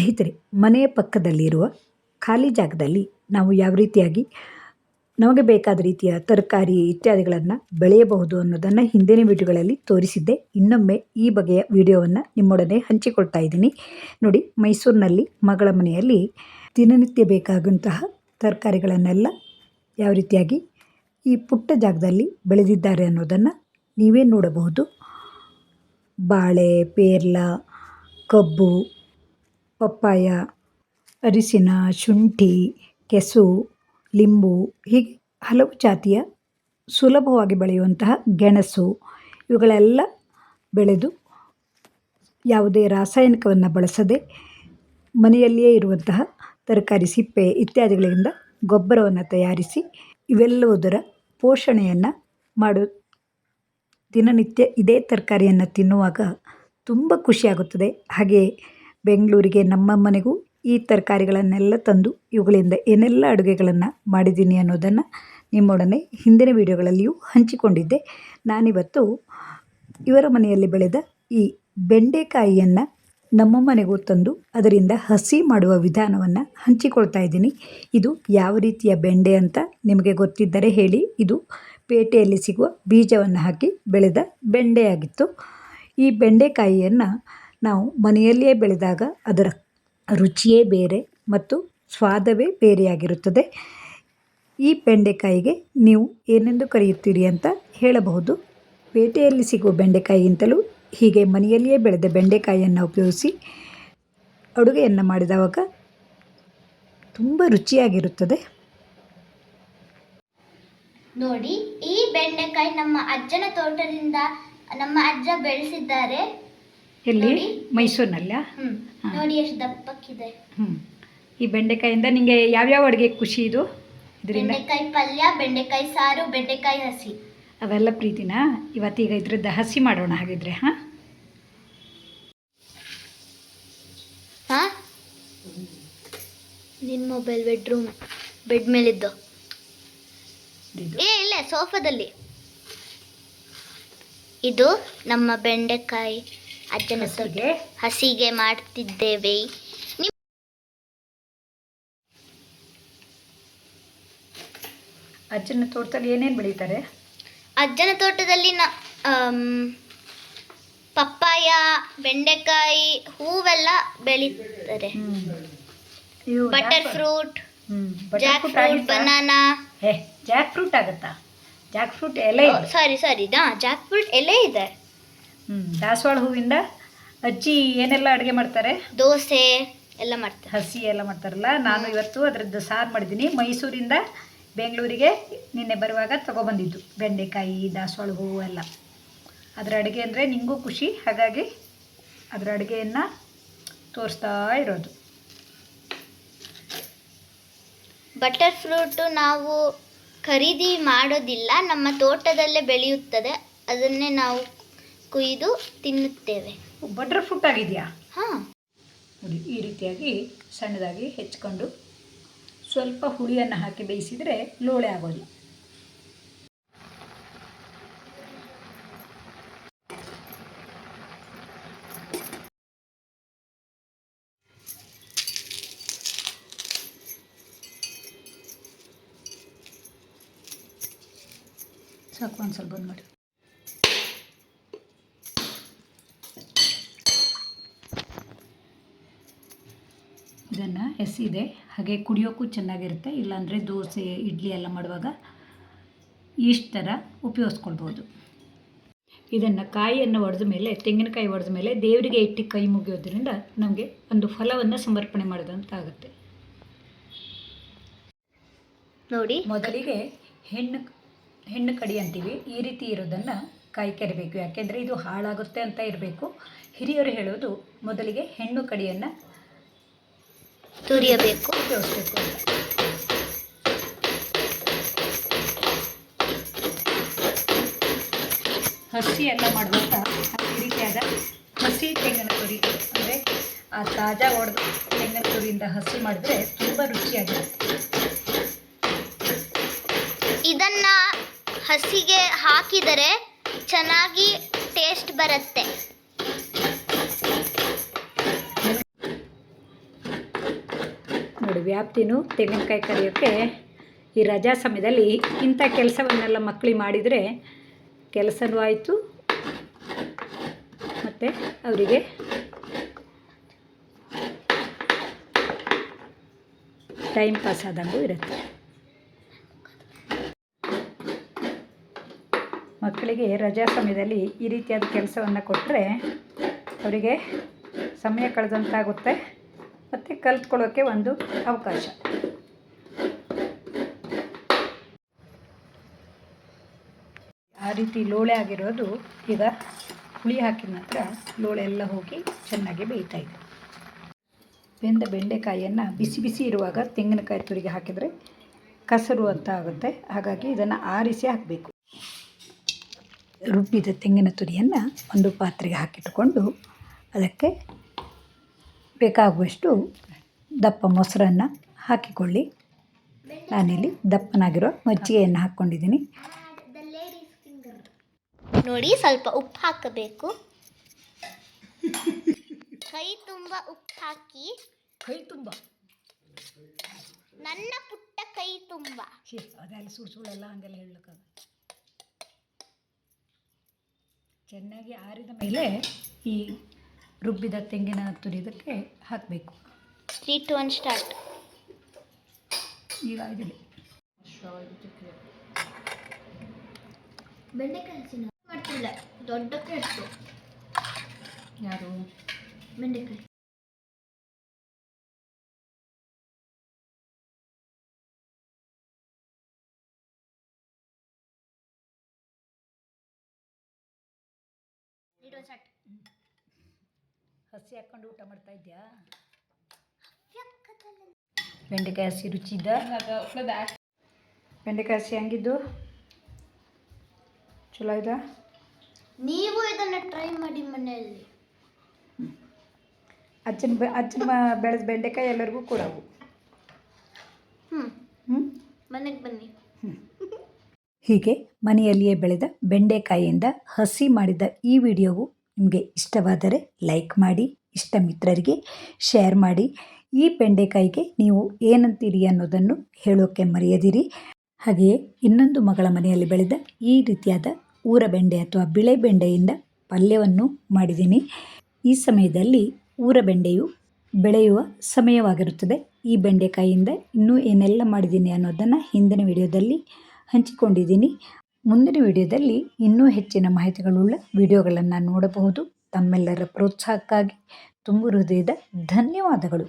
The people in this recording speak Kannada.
ಸ್ನೇಹಿತರೆ, ಮನೆಯ ಪಕ್ಕದಲ್ಲಿರುವ ಖಾಲಿ ಜಾಗದಲ್ಲಿ ನಾವು ಯಾವ ರೀತಿಯಾಗಿ ನಮಗೆ ಬೇಕಾದ ರೀತಿಯ ತರಕಾರಿ ಇತ್ಯಾದಿಗಳನ್ನು ಬೆಳೆಯಬಹುದು ಅನ್ನೋದನ್ನು ಹಿಂದಿನ ವಿಡಿಯೋಗಳಲ್ಲಿ ತೋರಿಸಿದ್ದೆ. ಇನ್ನೊಮ್ಮೆ ಈ ಬಗೆಯ ವಿಡಿಯೋವನ್ನು ನಿಮ್ಮೊಡನೆ ಹಂಚಿಕೊಳ್ತಾ ಇದ್ದೀನಿ. ನೋಡಿ, ಮೈಸೂರಿನಲ್ಲಿ ಮಗಳ ಮನೆಯಲ್ಲಿ ದಿನನಿತ್ಯ ಬೇಕಾಗುವಂತಹ ತರಕಾರಿಗಳನ್ನೆಲ್ಲ ಯಾವ ರೀತಿಯಾಗಿ ಈ ಪುಟ್ಟ ಜಾಗದಲ್ಲಿ ಬೆಳೆದಿದ್ದಾರೆ ಅನ್ನೋದನ್ನು ನೀವೇ ನೋಡಬಹುದು. ಬಾಳೆ, ಪೇರ್ಲ, ಕಬ್ಬು, ಪಪ್ಪಾಯ, ಅರಿಶಿನ, ಶುಂಠಿ, ಕೆಸು, ಲಿಂಬು, ಹೀಗೆ ಹಲವು ಜಾತಿಯ ಸುಲಭವಾಗಿ ಬೆಳೆಯುವಂತಹ ಗೆಣಸು ಇವುಗಳೆಲ್ಲ ಬೆಳೆದು ಯಾವುದೇ ರಾಸಾಯನಿಕವನ್ನು ಬಳಸದೆ ಮನೆಯಲ್ಲಿಯೇ ಇರುವಂತಹ ತರಕಾರಿ ಸಿಪ್ಪೆ ಇತ್ಯಾದಿಗಳಿಂದ ಗೊಬ್ಬರವನ್ನು ತಯಾರಿಸಿ ಇವೆಲ್ಲವುದರ ಪೋಷಣೆಯನ್ನು ಮಾಡು ದಿನನಿತ್ಯ ಇದೇ ತರಕಾರಿಯನ್ನು ತಿನ್ನುವಾಗ ತುಂಬ ಖುಷಿಯಾಗುತ್ತದೆ. ಹಾಗೆ ಬೆಂಗಳೂರಿಗೆ ನಮ್ಮ ಮನೆಗೂ ಈ ತರಕಾರಿಗಳನ್ನೆಲ್ಲ ತಂದು ಇವುಗಳಿಂದ ಏನೆಲ್ಲ ಅಡುಗೆಗಳನ್ನು ಮಾಡಿದ್ದೀನಿ ಅನ್ನೋದನ್ನು ನಿಮ್ಮೊಡನೆ ಹಿಂದಿನ ವಿಡಿಯೋಗಳಲ್ಲಿಯೂ ಹಂಚಿಕೊಂಡಿದ್ದೆ. ನಾನಿವತ್ತು ಇವರ ಮನೆಯಲ್ಲಿ ಬೆಳೆದ ಈ ಬೆಂಡೆಕಾಯಿಯನ್ನು ನಮ್ಮ ಮನೆಗೂ ತಂದು ಅದರಿಂದ ಹಸಿ ಮಾಡುವ ವಿಧಾನವನ್ನು ಹಂಚಿಕೊಳ್ತಾ ಇದ್ದೀನಿ. ಇದು ಯಾವ ರೀತಿಯ ಬೆಂಡೆ ಅಂತ ನಿಮಗೆ ಗೊತ್ತಿದ್ದರೆ ಹೇಳಿ. ಇದು ಪೇಟೆಯಲ್ಲಿ ಸಿಗುವ ಬೀಜವನ್ನು ಹಾಕಿ ಬೆಳೆದ ಬೆಂಡೆಯಾಗಿತ್ತು. ಈ ಬೆಂಡೆಕಾಯಿಯನ್ನು ನಾವು ಮನೆಯಲ್ಲಿಯೇ ಬೆಳೆದಾಗ ಅದರ ರುಚಿಯೇ ಬೇರೆ ಮತ್ತು ಸ್ವಾದವೇ ಬೇರೆಯಾಗಿರುತ್ತದೆ. ಈ ಬೆಂಡೆಕಾಯಿಗೆ ನೀವು ಏನೆಂದು ಕರೆಯುತ್ತೀರಿ ಅಂತ ಹೇಳಬಹುದು. ಪೇಟೆಯಲ್ಲಿ ಸಿಗುವ ಬೆಂಡೆಕಾಯಿಗಿಂತಲೂ ಹೀಗೆ ಮನೆಯಲ್ಲಿಯೇ ಬೆಳೆದ ಬೆಂಡೆಕಾಯಿಯನ್ನು ಉಪಯೋಗಿಸಿ ಅಡುಗೆಯನ್ನು ಮಾಡಿದವಾಗ ತುಂಬ ರುಚಿಯಾಗಿರುತ್ತದೆ. ನೋಡಿ, ಈ ಬೆಂಡೆಕಾಯಿ ನಮ್ಮ ಅಜ್ಜನ ತೋಟದಿಂದ ನಮ್ಮ ಅಜ್ಜ ಬೆಳೆಸಿದ್ದಾರೆ. ಎಲ್ಲಿ? ಮೈಸೂರಿನಲ್ಲ? ನೋಡಿ ಎಷ್ಟು ದಪ್ಪಕ್ಕಿದೆ. ಈ ಬೆಂಡೆಕಾಯಿಂದ ನಿಮಗೆ ಯಾವ್ಯಾವ ಅಡುಗೆ ಖುಷಿ? ಇದು ಇದರಿಂದ ಬೆಂಡೆಕಾಯಿ ಪಲ್ಯ, ಬೆಂಡೆಕಾಯಿ ಸಾರು, ಬೆಂಡೆಕಾಯಿ ಹಸಿ ಅವೆಲ್ಲ ಪ್ರೀತಿನಾ? ಇವತ್ತೀಗ ಇದ್ರದ್ದು ಹಸಿ ಮಾಡೋಣ ಹಾಗಿದ್ರೆ. ನಿನ್ನ ಮೊಬೈಲ್ ಬೆಡ್ ಮೇಲಿದ್ದು ಇಲ್ಲ, ಸೋಫಾದಲ್ಲಿ. ಇದು ನಮ್ಮ ಬೆಂಡೆಕಾಯಿ ಅಜ್ಜನ ಹಸಿಗೆ ಮಾಡ್ತಿದ್ದೇವೆ. ಅಜ್ಜನ ತೋಟದಲ್ಲಿ ಏನೇನು ಬೆಳೀತಾರೆ? ಅಜ್ಜನ ತೋಟದಲ್ಲಿ ಪಪ್ಪಾಯ, ಬೆಂಡೆಕಾಯಿ, ಹೂವೆಲ್ಲ ಬೆಳೀತಾರೆ. Butter fruit, Jack fruit, banana. Jack fruit ಆಗುತ್ತಾ? ಜಾಕ್ ಫ್ರೂಟ್ ಎಲೆ? ಸಾರಿ ಜಾಕ್ ಫ್ರೂಟ್ ಎಲೆ ಇದೆ. ದಾಸವಾಳ ಹೂವಿಂದ ಅಜ್ಜಿ ಏನೆಲ್ಲ ಅಡುಗೆ ಮಾಡ್ತಾರೆ? ದೋಸೆ ಎಲ್ಲ ಮಾಡ್ತಾರೆ, ಹಸಿ ಎಲ್ಲ ಮಾಡ್ತಾರಲ್ಲ. ನಾನು ಇವತ್ತು ಅದರದ್ದು ಸಾರು ಮಾಡಿದ್ದೀನಿ. ಮೈಸೂರಿಂದ ಬೆಂಗಳೂರಿಗೆ ನಿನ್ನೆ ಬರುವಾಗ ತೊಗೊಬಂದಿದ್ದು ಬೆಂಡೆಕಾಯಿ, ದಾಸವಾಳ ಹೂವು ಎಲ್ಲ. ಅದರ ಅಡುಗೆ ಅಂದರೆ ನಿಮಗೂ ಖುಷಿ, ಹಾಗಾಗಿ ಅದರ ಅಡುಗೆಯನ್ನು ತೋರಿಸ್ತಾ ಇರೋದು. ಬಟರ್ ಫ್ರೂಟು ನಾವು ಖರೀದಿ ಮಾಡೋದಿಲ್ಲ, ನಮ್ಮ ತೋಟದಲ್ಲೇ ಬೆಳೆಯುತ್ತದೆ. ಅದನ್ನೇ ನಾವು ಕುಯ್ದು ತಿನ್ನುತ್ತೇವೆ. ಬಟರ್ ಫ್ರೂಟ್ ಆಗಿದೆಯಾ? ನೋಡಿ, ಈ ರೀತಿಯಾಗಿ ಸಣ್ಣದಾಗಿ ಹೆಚ್ಕೊಂಡು ಸ್ವಲ್ಪ ಹುಳಿಯನ್ನು ಹಾಕಿ ಬೇಯಿಸಿದರೆ ಲೋಳೆ ಆಗೋದು. ಸಾಕು, ಒಂದು ಸ್ವಲ್ಪ ಬಂದು ಮಾಡಿ. ಇದನ್ನು ಎಸಿದೆ, ಹಾಗೆ ಕುಡಿಯೋಕ್ಕೂ ಚೆನ್ನಾಗಿರುತ್ತೆ. ಇಲ್ಲಾಂದರೆ ದೋಸೆ, ಇಡ್ಲಿ ಎಲ್ಲ ಮಾಡುವಾಗ ಇಷ್ಟು ಥರ ಉಪಯೋಗಿಸ್ಕೊಳ್ಬೋದು. ಇದನ್ನು ಕಾಯಿಯನ್ನು ಒಡೆದ ಮೇಲೆ, ತೆಂಗಿನಕಾಯಿ ಒಡೆದ ಮೇಲೆ ದೇವರಿಗೆ ಇಟ್ಟು ಕೈ ಮುಗಿಯೋದ್ರಿಂದ ನಮಗೆ ಒಂದು ಫಲವನ್ನು ಸಮರ್ಪಣೆ ಮಾಡಿದಂತ ಆಗುತ್ತೆ. ನೋಡಿ, ಮೊದಲಿಗೆ ಹೆಣ್ಣು ಕಡಿ ಅಂತೀವಿ. ಈ ರೀತಿ ಇರೋದನ್ನು ಕಾಯಿ ಕೆರಬೇಕು, ಯಾಕೆಂದರೆ ಇದು ಹಾಳಾಗುತ್ತೆ ಅಂತ ಇರಬೇಕು. ಹಿರಿಯರು ಹೇಳೋದು ಮೊದಲಿಗೆ ಹೆಣ್ಣು ಕಡಿಯನ್ನು ತುರಿಯಬೇಕು, ಉಪಯೋಗಿಸ್ಬೇಕು ಅಂತ. ಹಸಿ ಎಲ್ಲ ಮಾಡುವಾಗ ಈ ರೀತಿಯಾದ ಹಸಿ ತೆಂಗಿನ ತುರಿ, ಅಂದರೆ ಆ ತಾಜಾ ಒಡೆದ ತೆಂಗಿನ ತುರಿಯಿಂದ ಹಸಿ ಮಾಡಿದ್ರೆ ತುಂಬ ರುಚಿಯಾಗಿರುತ್ತೆ. ಇದನ್ನು ಹಸಿಗೆ ಹಾಕಿದರೆ ಚೆನ್ನಾಗಿ ಟೇಸ್ಟ್ ಬರುತ್ತೆ. ವ್ಯಾಪ್ತಿನೂ ತೆಂಗಿನಕಾಯಿ ಕರಿಯೋಕ್ಕೆ ಈ ರಜಾ ಸಮಯದಲ್ಲಿ ಇಂಥ ಕೆಲಸವನ್ನೆಲ್ಲ ಮಕ್ಕಳು ಮಾಡಿದರೆ ಕೆಲಸನೂ ಆಯಿತು ಮತ್ತು ಅವರಿಗೆ ಟೈಮ್ ಪಾಸ್ ಆದಂಗೂ ಇರುತ್ತೆ. ಮಕ್ಕಳಿಗೆ ರಜಾ ಸಮಯದಲ್ಲಿ ಈ ರೀತಿಯಾದ ಕೆಲಸವನ್ನು ಕೊಟ್ಟರೆ ಅವರಿಗೆ ಸಮಯ ಕಳೆದಂತಾಗುತ್ತೆ ಮತ್ತು ಕಲ್ತ್ಕೊಳ್ಳೋಕ್ಕೆ ಒಂದು ಅವಕಾಶ. ಆ ರೀತಿ ಲೋಳೆ ಆಗಿರೋದು ಈಗ ಹುಳಿ ಹಾಕಿದ ನಂತರ ಲೋಳೆ ಎಲ್ಲ ಹೋಗಿ ಚೆನ್ನಾಗಿ ಬೇಯ್ತಾ ಇದೆ. ಬೆಂದ ಬೆಂಡೆಕಾಯಿಯನ್ನು ಬಿಸಿ ಬಿಸಿ ಇರುವಾಗ ತೆಂಗಿನಕಾಯಿ ತುರಿಗೆ ಹಾಕಿದರೆ ಕಸರು ಅಂತ ಆಗುತ್ತೆ. ಹಾಗಾಗಿ ಇದನ್ನು ಆರಿಸಿ ಹಾಕಬೇಕು. ರುಬ್ಬಿದ ತೆಂಗಿನ ತುರಿಯನ್ನು ಒಂದು ಪಾತ್ರೆಗೆ ಹಾಕಿಟ್ಟುಕೊಂಡು ಅದಕ್ಕೆ ಬೇಕಾಗುವಷ್ಟು ದಪ್ಪ ಮೊಸರನ್ನು ಹಾಕಿಕೊಳ್ಳಿ. ನಾನಿಲ್ಲಿ ದಪ್ಪನಾಗಿರೋ ಮಜ್ಜಿಗೆಯನ್ನು ಹಾಕ್ಕೊಂಡಿದ್ದೀನಿ. ನೋಡಿ, ಸ್ವಲ್ಪ ಉಪ್ಪು ಹಾಕಬೇಕು. ಕೈ ತುಂಬ ಉಪ್ಪು ಹಾಕಿ. ಕೈ ತುಂಬ ನನ್ನ ಪುಟ್ಟ ಕೈ ತುಂಬ. ಅದೆಲ್ಲ ಸುಳ್ಳೆಲ್ಲ ಹಂಗೆಲ್ಲ ಹೇಳಕ್ಕಾಗ. ಚೆನ್ನಾಗಿ ಆರಿದ ಮೇಲೆ ಈ ರುಬ್ಬಿದ ತೆಂಗಿನ ತುರಿದಕ್ಕೆ ಹಾಕಬೇಕು. 3, 2, 1 ಸ್ಟಾರ್ಟ್. ಈಗ ಆಗಿದೆ. ಬೆಂಡೆಕಾಯಿ ಮಾಡ್ತಿಲ್ಲ, ದೊಡ್ಡ ಕೆಟ್ಟು. ಯಾರು? ಬೆಂಡೆಕಾಯಿ. ಹಸಿ ಹಾಕ್ಕೊಂಡು ಊಟ ಮಾಡ್ತಾ ಇದ್ಯಾ? ಬೆಂಡೆಕಾಯಿ ಹಸಿ ರುಚಿ ಇದ್ದ? ಬೆಂಡೆಕಾಯಿ ಹಸಿ ಹೆಂಗಿದ್ದು? ಚಲೋ ಇದ್ದ? ನೀವು ಇದನ್ನು ಟ್ರೈ ಮಾಡಿ ಮನೆಯಲ್ಲಿ. ಅಜ್ಜನ ಬೆಳೆದ ಬೆಂಡೆಕಾಯಿ ಎಲ್ಲರಿಗೂ ಕೊಡವು. ಮನೆಗೆ ಬನ್ನಿ. ಹೀಗೆ ಮನೆಯಲ್ಲಿಯೇ ಬೆಳೆದ ಬೆಂಡೆಕಾಯಿಯಿಂದ ಹಸಿ ಮಾಡಿದ ಈ ವಿಡಿಯೋವು ನಿಮಗೆ ಇಷ್ಟವಾದರೆ ಲೈಕ್ ಮಾಡಿ, ಇಷ್ಟ ಮಿತ್ರರಿಗೆ ಶೇರ್ ಮಾಡಿ. ಈ ಬೆಂಡೆಕಾಯಿಗೆ ನೀವು ಏನಂತೀರಿ ಅನ್ನೋದನ್ನು ಹೇಳೋಕ್ಕೆ ಮರೆಯದಿರಿ. ಹಾಗೆಯೇ ಇನ್ನೊಂದು ಮಗಳ ಮನೆಯಲ್ಲಿ ಬೆಳೆದ ಈ ರೀತಿಯಾದ ಊರ ಬೆಂಡೆ ಅಥವಾ ಬಿಳೆ ಬೆಂಡೆಯಿಂದ ಪಲ್ಯವನ್ನು ಮಾಡಿದ್ದೀನಿ. ಈ ಸಮಯದಲ್ಲಿ ಊರ ಬೆಂಡೆಯು ಬೆಳೆಯುವ ಸಮಯವಾಗಿರುತ್ತದೆ. ಈ ಬೆಂಡೆಕಾಯಿಯಿಂದ ಇನ್ನೂ ಏನೆಲ್ಲ ಮಾಡಿದ್ದೀನಿ ಅನ್ನೋದನ್ನು ಹಿಂದಿನ ವಿಡಿಯೋದಲ್ಲಿ ಹಂಚಿಕೊಂಡಿದ್ದೀನಿ. ಮುಂದಿನ ವಿಡಿಯೋದಲ್ಲಿ ಇನ್ನೂ ಹೆಚ್ಚಿನ ಮಾಹಿತಿಗಳುಳ್ಳ ವಿಡಿಯೋಗಳನ್ನು ನೋಡಬಹುದು. ತಮ್ಮೆಲ್ಲರ ಪ್ರೋತ್ಸಾಹಕ್ಕಾಗಿ ತುಂಬ ಹೃದಯದ ಧನ್ಯವಾದಗಳು.